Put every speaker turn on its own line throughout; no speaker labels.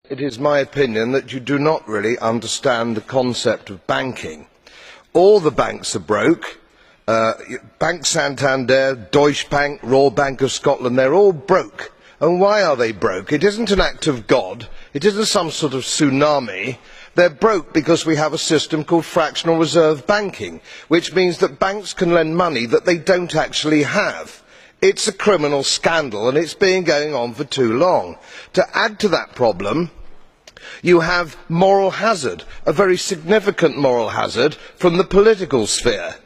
It is my opinion that you do not really understand the concept of banking. All the banks are broke. Bank Santander, Deutsche Bank, Royal Bank of Scotland, they're all broke. And why are they broke? It isn't an act of God. It isn't some sort of tsunami. They're broke because we have a system called fractional reserve banking, which means that banks can lend money that they don't actually have. It's a criminal scandal and it's been going on for too long. To add to that problem, you have moral hazard, a very significant moral hazard from the political sphere.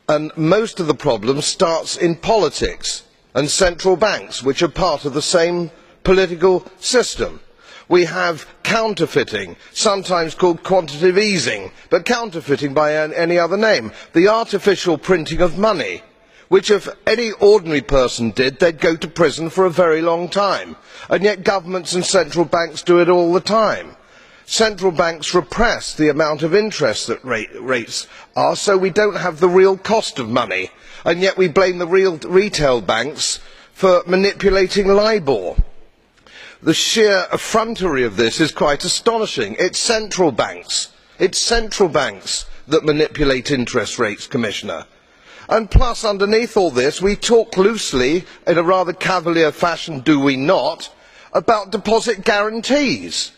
And most of the problem starts in politics and central banks, which are part of the same political system. We have counterfeiting, sometimes called quantitative easing, but counterfeiting by any other name. The artificial printing of money, which if any ordinary person did, they'd go to prison for a very long time. And yet governments and central banks do it all the time. Central banks repress the amount of interest that rates are, so we don't have the real cost of money. And yet we blame the real retail banks for manipulating LIBOR. The sheer effrontery of this is quite astonishing. It's central banks that manipulate interest rates, Commissioner. And plus, underneath all this, we talk loosely, in a rather cavalier fashion, do we not, about deposit guarantees.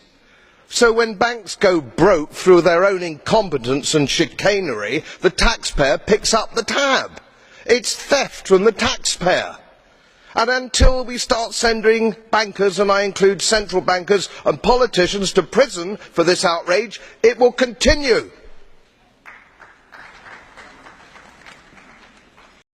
So when banks go broke through their own incompetence and chicanery, the taxpayer picks up the tab. It's theft from the taxpayer. And until we start sending bankers, and I include central bankers and politicians, to prison for this outrage, it will continue.